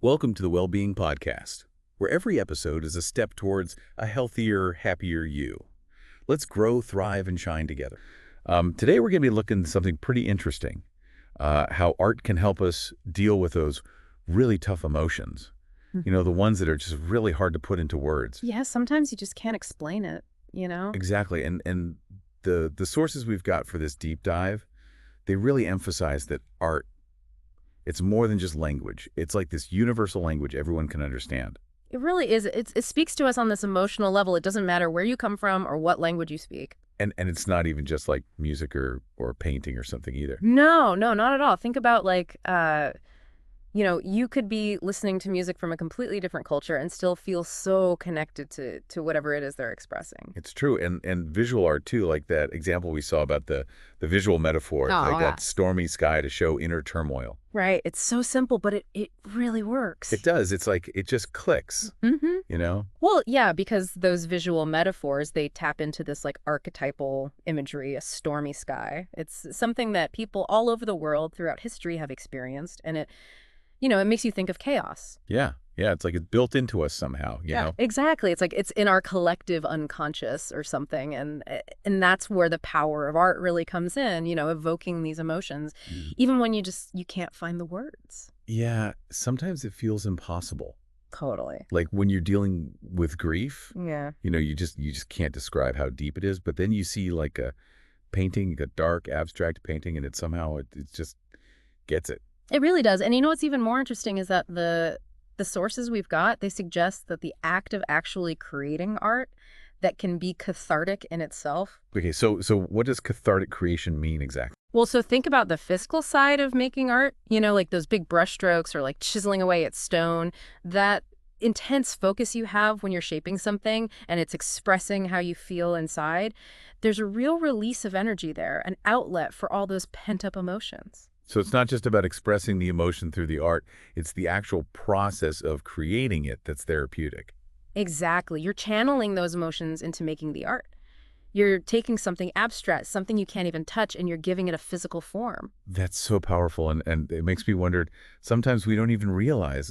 Welcome to the Wellbeing Podcast, where every episode is a step towards a healthier, happier you. Let's grow, thrive, and shine together. Today we're going to be looking at something pretty interesting, how art can help us deal with those really tough emotions. You know, the ones that are just really hard to put into words. Yeah, sometimes you just can't explain it, you know? Exactly, and the sources we've got for this deep dive, they really emphasize that art, it's more than just language. It's like this universal language everyone can understand. It really is. It speaks to us on this emotional level. It doesn't matter where you come from or what language you speak. And it's not even just like music or painting or something either. No, not at all. Think about you could be listening to music from a completely different culture and still feel so connected to whatever it is they're expressing. It's true. And visual art too, like that example we saw about the visual metaphor, Oh, like yeah. that stormy sky to show inner turmoil. Right. It's so simple, but it really works. It does. It's like it just clicks, Mm-hmm. you know? Well, yeah, because those visual metaphors, they tap into this like archetypal imagery, a stormy sky. It's something that people all over the world throughout history have experienced, and it makes you think of chaos. Yeah. Yeah. It's like it's built into us somehow, you know? Exactly. It's like it's in our collective unconscious or something, and that's where the power of art really comes in, evoking these emotions, even when you can't find the words. Yeah. Sometimes it feels impossible. Totally. Like when you're dealing with grief, Yeah. you just can't describe how deep it is. But then you see like a painting, a dark abstract painting, and it just gets it. It really does. And what's even more interesting is that the sources we've got, they suggest that the act of actually creating art that can be cathartic in itself. Okay, so what does cathartic creation mean exactly? Well, so think about the physical side of making art, like those big brush strokes or like chiseling away at stone, that intense focus you have when you're shaping something and it's expressing how you feel inside. There's a real release of energy there, an outlet for all those pent-up emotions. So it's not just about expressing the emotion through the art, it's the actual process of creating it that's therapeutic. Exactly. You're channeling those emotions into making the art. You're taking something abstract, something you can't even touch, and you're giving it a physical form. That's so powerful, and it makes me wonder, sometimes we don't even realize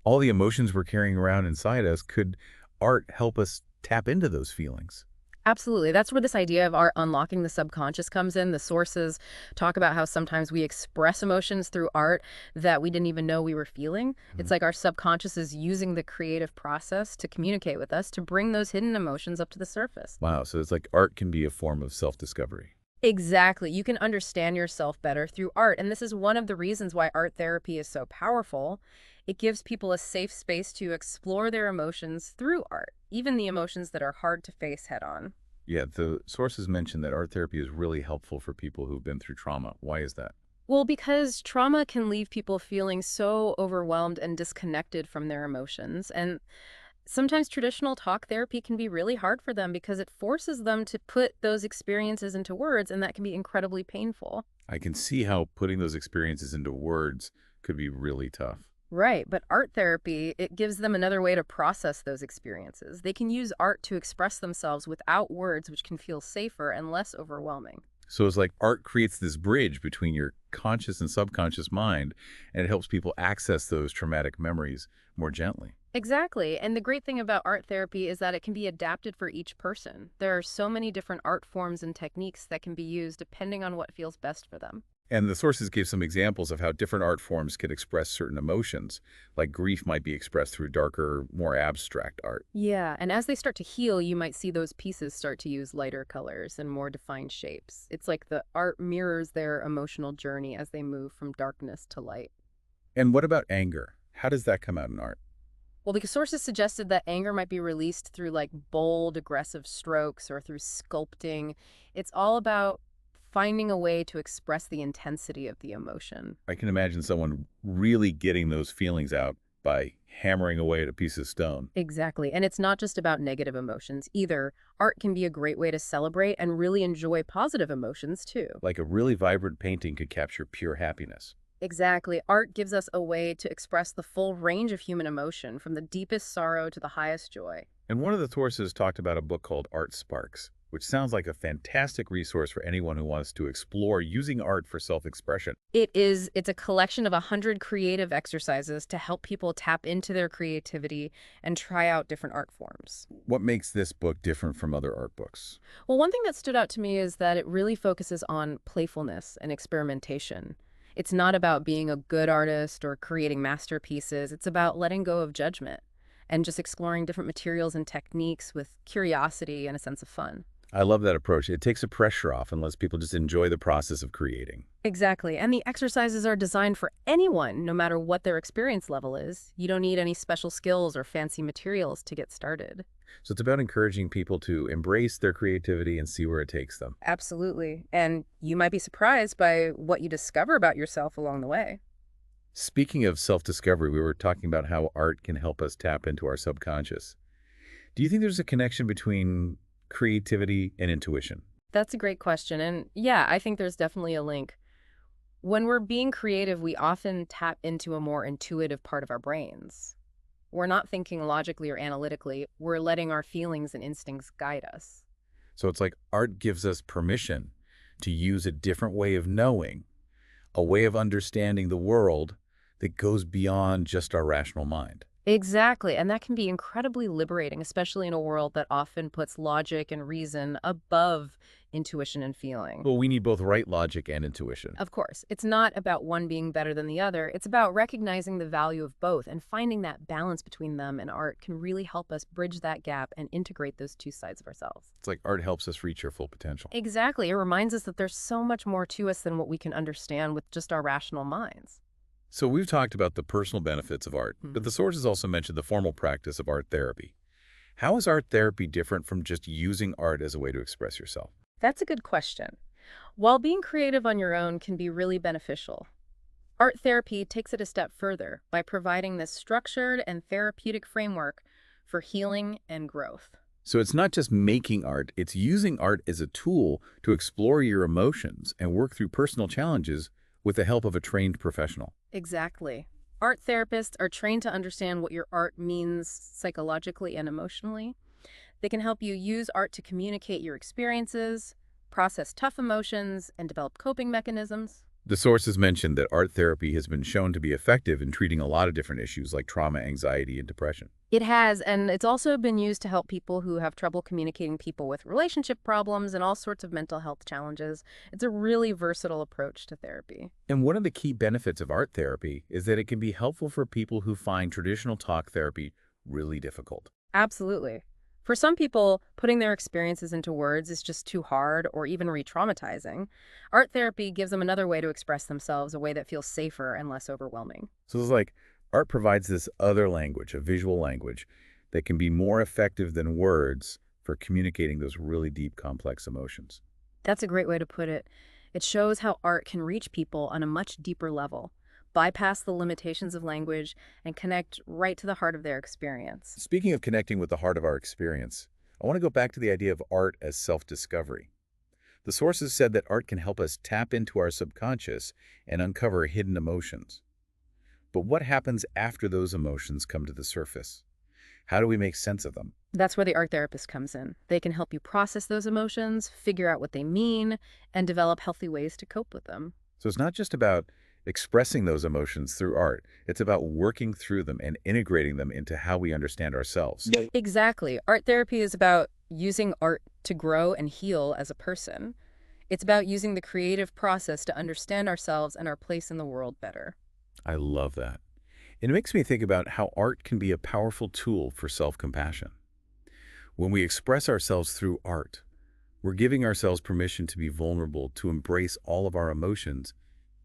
all the emotions we're carrying around inside us. Could art help us tap into those feelings? Absolutely. That's where this idea of art unlocking the subconscious comes in. The sources talk about how sometimes we express emotions through art that we didn't even know we were feeling. It's like our subconscious is using the creative process to communicate with us, to bring those hidden emotions up to the surface. Wow, so it's like art can be a form of self-discovery. Exactly. You can understand yourself better through art. And this is one of the reasons why art therapy is so powerful. It gives people a safe space to explore their emotions through art, even the emotions that are hard to face head on. Yeah, the sources mention that art therapy is really helpful for people who've been through trauma. Why is that? Well, because trauma can leave people feeling so overwhelmed and disconnected from their emotions. And sometimes traditional talk therapy can be really hard for them because it forces them to put those experiences into words, and that can be incredibly painful. I can see how putting those experiences into words could be really tough. Right, but art therapy, it gives them another way to process those experiences. They can use art to express themselves without words, which can feel safer and less overwhelming. So it's like art creates this bridge between your conscious and subconscious mind, and it helps people access those traumatic memories more gently. Exactly. And the great thing about art therapy is that it can be adapted for each person. There are so many different art forms and techniques that can be used depending on what feels best for them. And the sources give some examples of how different art forms can express certain emotions, like grief might be expressed through darker, more abstract art. Yeah, and as they start to heal, you might see those pieces start to use lighter colors and more defined shapes. It's like the art mirrors their emotional journey as they move from darkness to light. And what about anger? How does that come out in art? Well, because sources suggested that anger might be released through like bold, aggressive strokes or through sculpting. It's all about finding a way to express the intensity of the emotion. I can imagine someone really getting those feelings out by hammering away at a piece of stone. Exactly. And it's not just about negative emotions either. Art can be a great way to celebrate and really enjoy positive emotions too. Like a really vibrant painting could capture pure happiness. Exactly. Art gives us a way to express the full range of human emotion, from the deepest sorrow to the highest joy. And one of the sources talked about a book called Art Sparks. which sounds like a fantastic resource for anyone who wants to explore using art for self-expression. It's a collection of 100 creative exercises to help people tap into their creativity and try out different art forms. What makes this book different from other art books? Well, one thing that stood out to me is that it really focuses on playfulness and experimentation. It's not about being a good artist or creating masterpieces. It's about letting go of judgment and just exploring different materials and techniques with curiosity and a sense of fun. I love that approach. It takes the pressure off and lets people just enjoy the process of creating. Exactly. And the exercises are designed for anyone, no matter what their experience level is. You don't need any special skills or fancy materials to get started. So it's about encouraging people to embrace their creativity and see where it takes them. Absolutely. And you might be surprised by what you discover about yourself along the way. Speaking of self-discovery, we were talking about how art can help us tap into our subconscious. Do you think there's a connection between creativity and intuition? That's a great question. And yeah, I think there's definitely a link. When we're being creative, we often tap into a more intuitive part of our brains. We're not thinking logically or analytically, we're letting our feelings and instincts guide us. So it's like art gives us permission to use a different way of knowing, a way of understanding the world that goes beyond just our rational mind. Exactly. And that can be incredibly liberating, especially in a world that often puts logic and reason above intuition and feeling. Well, we need both right logic and intuition. Of course, it's not about one being better than the other. It's about recognizing the value of both and finding that balance between them, and art can really help us bridge that gap and integrate those two sides of ourselves. It's like art helps us reach our full potential. Exactly. It reminds us that there's so much more to us than what we can understand with just our rational minds. So we've talked about the personal benefits of art, but the sources also mentioned the formal practice of art therapy. How is art therapy different from just using art as a way to express yourself? That's a good question. While being creative on your own can be really beneficial, art therapy takes it a step further by providing this structured and therapeutic framework for healing and growth. So it's not just making art, it's using art as a tool to explore your emotions and work through personal challenges with the help of a trained professional. Exactly. Art therapists are trained to understand what your art means psychologically and emotionally. They can help you use art to communicate your experiences, process tough emotions, and develop coping mechanisms. The sources mentioned that art therapy has been shown to be effective in treating a lot of different issues like trauma, anxiety, and depression. It has, and it's also been used to help people who have trouble communicating, people with relationship problems, and all sorts of mental health challenges. It's a really versatile approach to therapy. And one of the key benefits of art therapy is that it can be helpful for people who find traditional talk therapy really difficult. Absolutely. For some people, putting their experiences into words is just too hard or even re-traumatizing. Art therapy gives them another way to express themselves, a way that feels safer and less overwhelming. So it's like art provides this other language, a visual language, that can be more effective than words for communicating those really deep, complex emotions. That's a great way to put it. It shows how art can reach people on a much deeper level, bypass the limitations of language, and connect right to the heart of their experience. Speaking of connecting with the heart of our experience, I want to go back to the idea of art as self-discovery. The sources said that art can help us tap into our subconscious and uncover hidden emotions. But what happens after those emotions come to the surface? How do we make sense of them? That's where the art therapist comes in. They can help you process those emotions, figure out what they mean, and develop healthy ways to cope with them. So it's not just about expressing those emotions through art. It's about working through them and integrating them into how we understand ourselves. Exactly. Art therapy is about using art to grow and heal as a person. It's about using the creative process to understand ourselves and our place in the world better. I love that. It makes me think about how art can be a powerful tool for self-compassion. When we express ourselves through art, we're giving ourselves permission to be vulnerable, to embrace all of our emotions,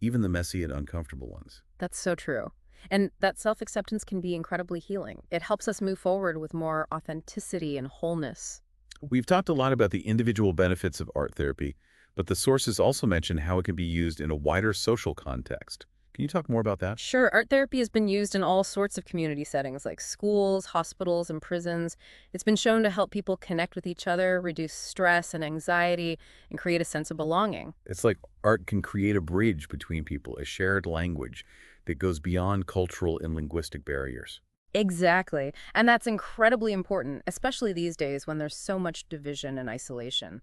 even the messy and uncomfortable ones. That's so true. And that self-acceptance can be incredibly healing. It helps us move forward with more authenticity and wholeness. We've talked a lot about the individual benefits of art therapy, but the sources also mention how it can be used in a wider social context. Can you talk more about that? Sure, art therapy has been used in all sorts of community settings like schools, hospitals, and prisons. It's been shown to help people connect with each other, reduce stress and anxiety, and create a sense of belonging. It's like art can create a bridge between people, a shared language that goes beyond cultural and linguistic barriers. Exactly. And that's incredibly important, especially these days when there's so much division and isolation.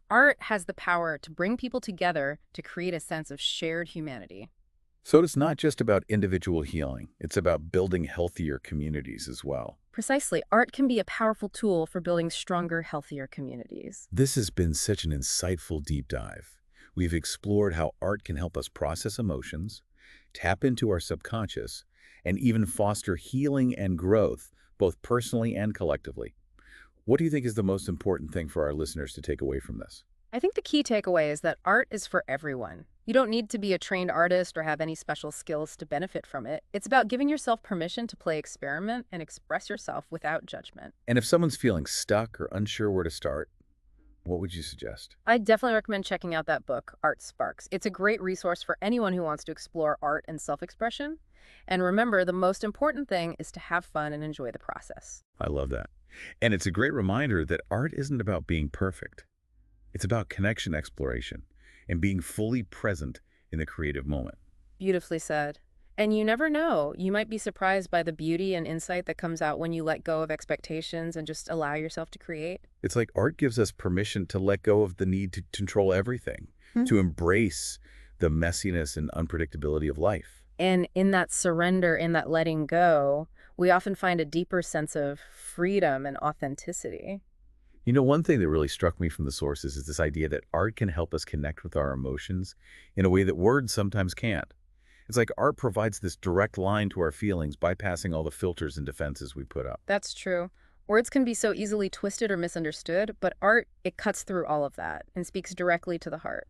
Art has the power to bring people together to create a sense of shared humanity. So it's not just about individual healing. It's about building healthier communities as well. Precisely, art can be a powerful tool for building stronger, healthier communities. This has been such an insightful deep dive. We've explored how art can help us process emotions, tap into our subconscious, and even foster healing and growth, both personally and collectively. What do you think is the most important thing for our listeners to take away from this? I think the key takeaway is that art is for everyone. You don't need to be a trained artist or have any special skills to benefit from it. It's about giving yourself permission to play experiment and express yourself without judgment. And if someone's feeling stuck or unsure where to start, what would you suggest? I definitely recommend checking out that book, Art Sparks. It's a great resource for anyone who wants to explore art and self-expression. And remember, the most important thing is to have fun and enjoy the process. I love that. And it's a great reminder that art isn't about being perfect. It's about connection exploration and being fully present in the creative moment. Beautifully said. And you never know. You might be surprised by the beauty and insight that comes out when you let go of expectations and just allow yourself to create. It's like art gives us permission to let go of the need to control everything, to embrace the messiness and unpredictability of life. And in that surrender, in that letting go, we often find a deeper sense of freedom and authenticity. You know, one thing that really struck me from the sources is this idea that art can help us connect with our emotions in a way that words sometimes can't. It's like art provides this direct line to our feelings, bypassing all the filters and defenses we put up. That's true. Words can be so easily twisted or misunderstood, but art, it cuts through all of that and speaks directly to the heart.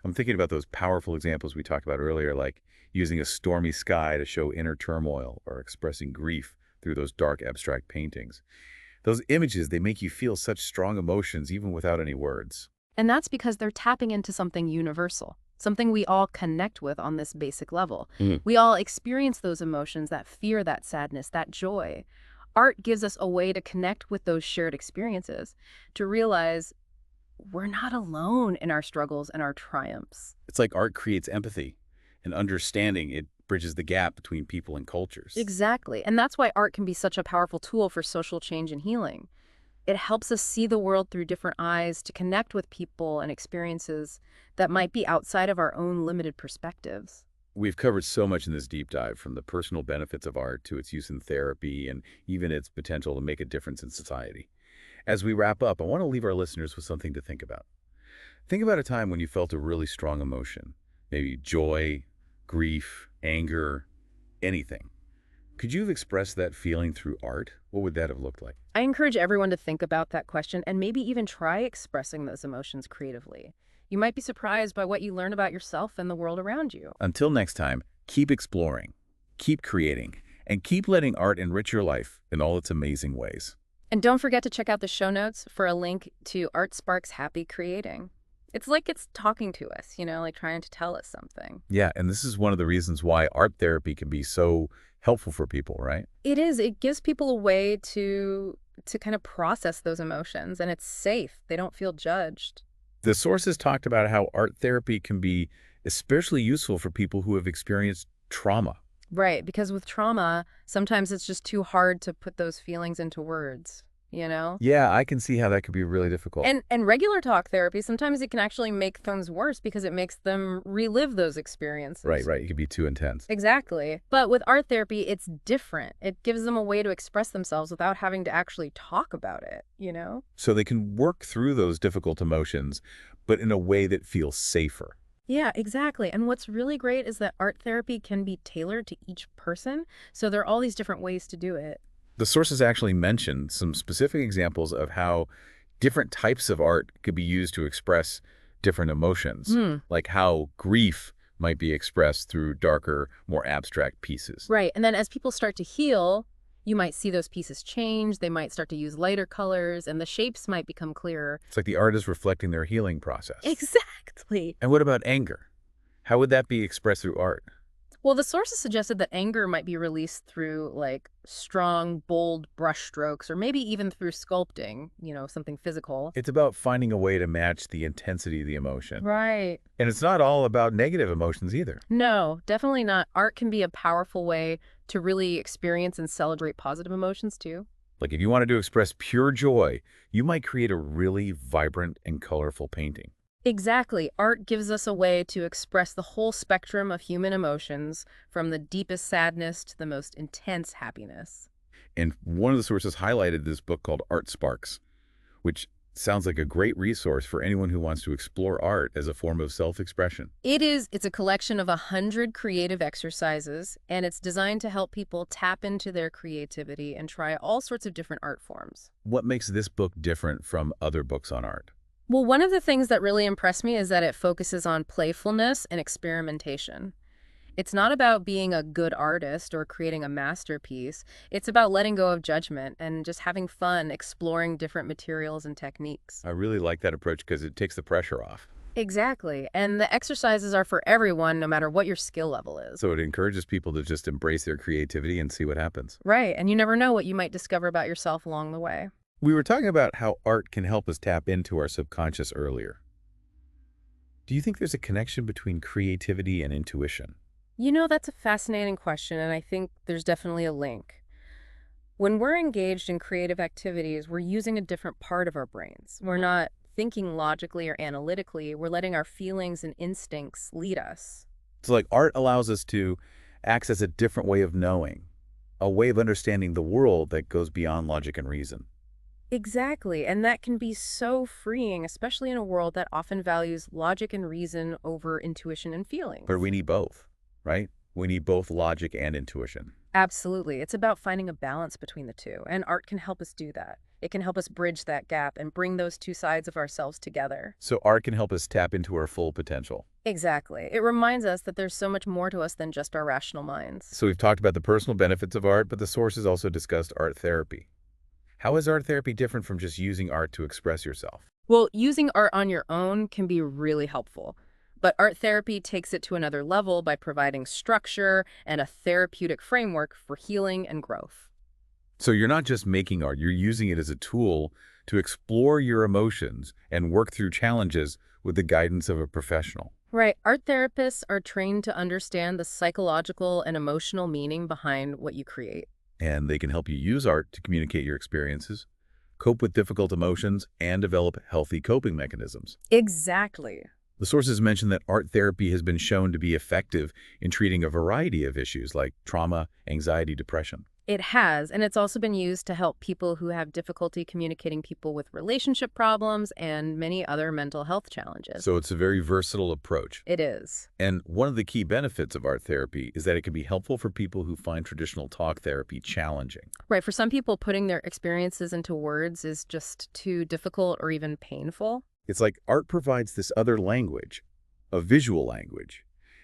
I'm thinking about those powerful examples we talked about earlier, like using a stormy sky to show inner turmoil or expressing grief through those dark abstract paintings. Those images, they make you feel such strong emotions even without any words. And that's because they're tapping into something universal, something we all connect with on this basic level. Mm. We all experience those emotions, that fear, that sadness, that joy. Art gives us a way to connect with those shared experiences, to realize we're not alone in our struggles and our triumphs. It's like art creates empathy and understanding. It bridges the gap between people and cultures. Exactly. And that's why art can be such a powerful tool for social change and healing. It helps us see the world through different eyes, to connect with people and experiences that might be outside of our own limited perspectives. We've covered so much in this deep dive, from the personal benefits of art to its use in therapy and even its potential to make a difference in society. As we wrap up, I want to leave our listeners with something to think about. Think about a time when you felt a really strong emotion, maybe joy, grief, anger, anything. Could you have expressed that feeling through art? What would that have looked like? I encourage everyone to think about that question and maybe even try expressing those emotions creatively. You might be surprised by what you learn about yourself and the world around you. Until next time, keep exploring, keep creating, and keep letting art enrich your life in all its amazing ways. And don't forget to check out the show notes for a link to Art Sparks Happy Creating. It's like it's talking to us, like trying to tell us something. Yeah, and this is one of the reasons why art therapy can be so helpful for people, right? It is. It gives people a way to kind of process those emotions, and it's safe. They don't feel judged. The sources talked about how art therapy can be especially useful for people who have experienced trauma. Right, because with trauma, sometimes it's just too hard to put those feelings into words, Yeah, I can see how that could be really difficult. And regular talk therapy, sometimes it can actually make things worse because it makes them relive those experiences. Right. It could be too intense. Exactly. But with art therapy, it's different. It gives them a way to express themselves without having to actually talk about it. So they can work through those difficult emotions, but in a way that feels safer. Yeah, exactly. And what's really great is that art therapy can be tailored to each person. So there are all these different ways to do it. The sources actually mentioned some specific examples of how different types of art could be used to express different emotions, like how grief might be expressed through darker, more abstract pieces. Right. And then as people start to heal, you might see those pieces change. They might start to use lighter colors, and the shapes might become clearer. It's like the art is reflecting their healing process. Exactly. And what about anger? How would that be expressed through art? Well, the sources suggested that anger might be released through strong, bold brush strokes, or maybe even through sculpting, something physical. It's about finding a way to match the intensity of the emotion. Right. And it's not all about negative emotions either. No, definitely not. Art can be a powerful way to really experience and celebrate positive emotions too. Like if you wanted to express pure joy, you might create a really vibrant and colorful painting. Exactly. Art gives us a way to express the whole spectrum of human emotions, from the deepest sadness to the most intense happiness. And one of the sources highlighted this book called Art Sparks, which sounds like a great resource for anyone who wants to explore art as a form of self-expression. It's a collection of 100 creative exercises, and it's designed to help people tap into their creativity and try all sorts of different art forms. What makes this book different from other books on art? Well, one of the things that really impressed me is that it focuses on playfulness and experimentation. It's not about being a good artist or creating a masterpiece. It's about letting go of judgment and just having fun exploring different materials and techniques. I really like that approach because it takes the pressure off. Exactly. And the exercises are for everyone, no matter what your skill level is. So it encourages people to just embrace their creativity and see what happens. Right. And you never know what you might discover about yourself along the way. We were talking about how art can help us tap into our subconscious earlier. Do you think there's a connection between creativity and intuition? That's a fascinating question, and I think there's definitely a link. When we're engaged in creative activities, we're using a different part of our brains. We're not thinking logically or analytically, we're letting our feelings and instincts lead us. So like art allows us to access a different way of knowing, a way of understanding the world that goes beyond logic and reason. Exactly, and that can be so freeing, especially in a world that often values logic and reason over intuition and feelings. But we need both, right? We need both logic and intuition. Absolutely. It's about finding a balance between the two, and art can help us do that. It can help us bridge that gap and bring those two sides of ourselves together. So art can help us tap into our full potential. Exactly. It reminds us that there's so much more to us than just our rational minds. So we've talked about the personal benefits of art, but the sources also discussed art therapy. How is art therapy different from just using art to express yourself? Well, using art on your own can be really helpful, but art therapy takes it to another level by providing structure and a therapeutic framework for healing and growth. So you're not just making art, you're using it as a tool to explore your emotions and work through challenges with the guidance of a professional. Right. Art therapists are trained to understand the psychological and emotional meaning behind what you create. And they can help you use art to communicate your experiences, cope with difficult emotions, and develop healthy coping mechanisms. Exactly. The sources mention that art therapy has been shown to be effective in treating a variety of issues like trauma, anxiety, depression. It has, and it's also been used to help people who have difficulty communicating, people with relationship problems, and many other mental health challenges. So it's a very versatile approach. It is. And one of the key benefits of art therapy is that it can be helpful for people who find traditional talk therapy challenging. Right. For some people, putting their experiences into words is just too difficult or even painful. It's like art provides this other language, a visual language,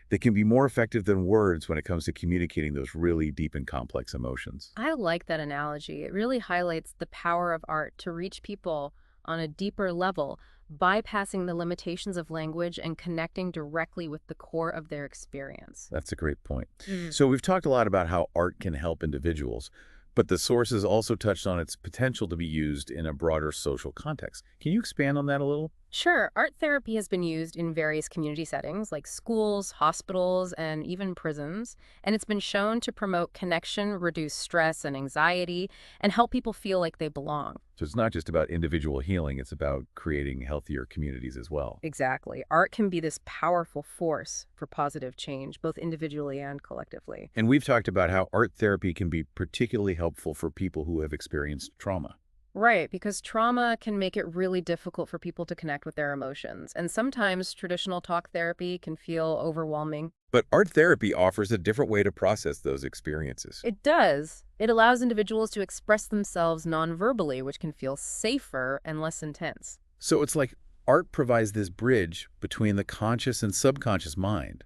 that can be more effective than words when it comes to communicating those really deep and complex emotions. I like that analogy. It really highlights the power of art to reach people on a deeper level, bypassing the limitations of language and connecting directly with the core of their experience. That's a great point. Mm. So we've talked a lot about how art can help individuals, but the sources also touched on its potential to be used in a broader social context. Can you expand on that a little? Sure, art therapy has been used in various community settings like schools, hospitals, and even prisons, and it's been shown to promote connection, reduce stress and anxiety, and help people feel like they belong. So it's not just about individual healing, it's about creating healthier communities as well. Exactly. Art can be this powerful force for positive change, both individually and collectively. And we've talked about how art therapy can be particularly helpful for people who have experienced trauma. Right, because trauma can make it really difficult for people to connect with their emotions, and sometimes traditional talk therapy can feel overwhelming. But art therapy offers a different way to process those experiences. It does. It allows individuals to express themselves non-verbally, which can feel safer and less intense. So it's like art provides this bridge between the conscious and subconscious mind,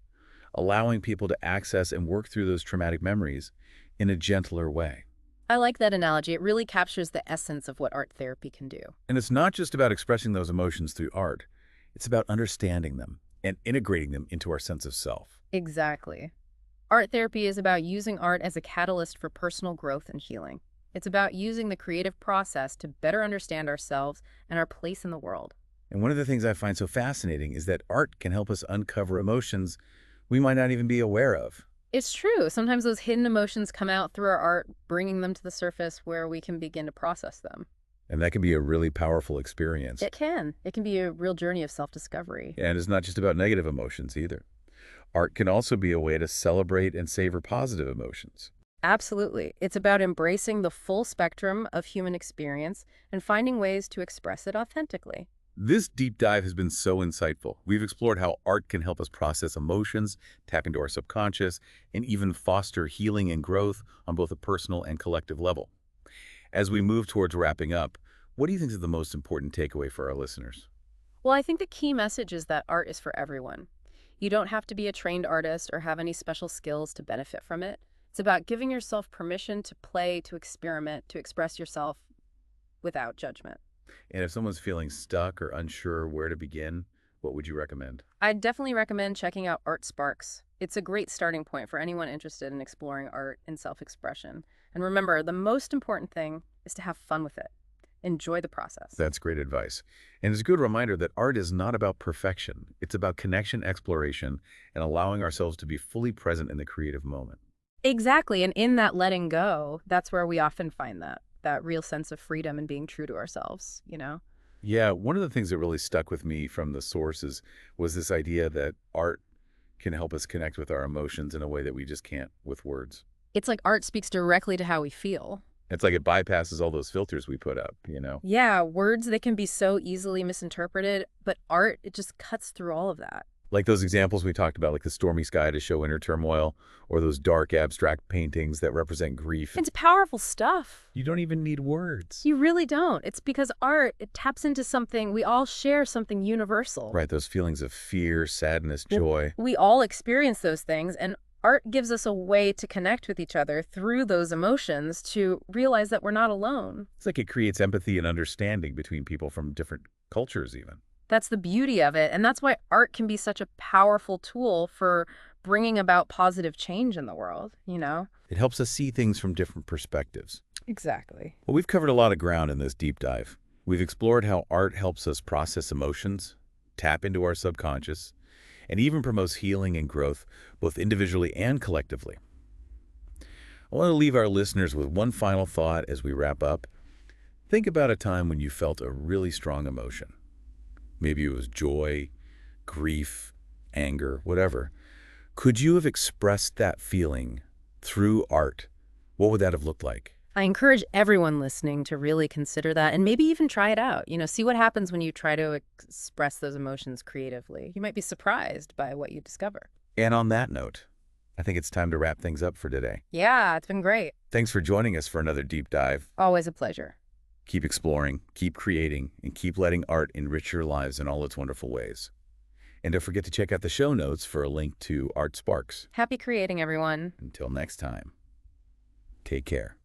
allowing people to access and work through those traumatic memories in a gentler way. I like that analogy. It really captures the essence of what art therapy can do. And it's not just about expressing those emotions through art. It's about understanding them and integrating them into our sense of self. Exactly. Art therapy is about using art as a catalyst for personal growth and healing. It's about using the creative process to better understand ourselves and our place in the world. And one of the things I find so fascinating is that art can help us uncover emotions we might not even be aware of. It's true. Sometimes those hidden emotions come out through our art, bringing them to the surface where we can begin to process them. And that can be a really powerful experience. It can. It can be a real journey of self-discovery. And it's not just about negative emotions either. Art can also be a way to celebrate and savor positive emotions. Absolutely. It's about embracing the full spectrum of human experience and finding ways to express it authentically. This deep dive has been so insightful. We've explored how art can help us process emotions, tap into our subconscious, and even foster healing and growth on both a personal and collective level. As we move towards wrapping up, what do you think is the most important takeaway for our listeners? Well, I think the key message is that art is for everyone. You don't have to be a trained artist or have any special skills to benefit from it. It's about giving yourself permission to play, to experiment, to express yourself without judgment. And if someone's feeling stuck or unsure where to begin, what would you recommend? I'd definitely recommend checking out Art Sparks. It's a great starting point for anyone interested in exploring art and self-expression. And remember, the most important thing is to have fun with it. Enjoy the process. That's great advice. And it's a good reminder that art is not about perfection. It's about connection, exploration, and allowing ourselves to be fully present in the creative moment. Exactly. And in that letting go, that's where we often find that real sense of freedom and being true to ourselves, you know? Yeah, one of the things that really stuck with me from the sources was this idea that art can help us connect with our emotions in a way that we just can't with words. It's like art speaks directly to how we feel. It's like it bypasses all those filters we put up. Yeah, words, they can be so easily misinterpreted, but art, it just cuts through all of that. Like those examples we talked about, like the stormy sky to show inner turmoil, or those dark abstract paintings that represent grief. It's powerful stuff. You don't even need words. You really don't. It's because art, it taps into something, we all share something universal. Right, those feelings of fear, sadness, joy. We all experience those things, and art gives us a way to connect with each other through those emotions to realize that we're not alone. It's like it creates empathy and understanding between people from different cultures even. That's the beauty of it, and that's why art can be such a powerful tool for bringing about positive change in the world, you know? It helps us see things from different perspectives. Exactly. Well, we've covered a lot of ground in this deep dive. We've explored how art helps us process emotions, tap into our subconscious, and even promotes healing and growth, both individually and collectively. I want to leave our listeners with one final thought as we wrap up. Think about a time when you felt a really strong emotion. Maybe it was joy, grief, anger, whatever. Could you have expressed that feeling through art? What would that have looked like? I encourage everyone listening to really consider that and maybe even try it out. See what happens when you try to express those emotions creatively. You might be surprised by what you discover. And on that note, I think it's time to wrap things up for today. Yeah, it's been great. Thanks for joining us for another deep dive. Always a pleasure. Keep exploring, keep creating, and keep letting art enrich your lives in all its wonderful ways. And don't forget to check out the show notes for a link to Art Sparks. Happy creating, everyone. Until next time, take care.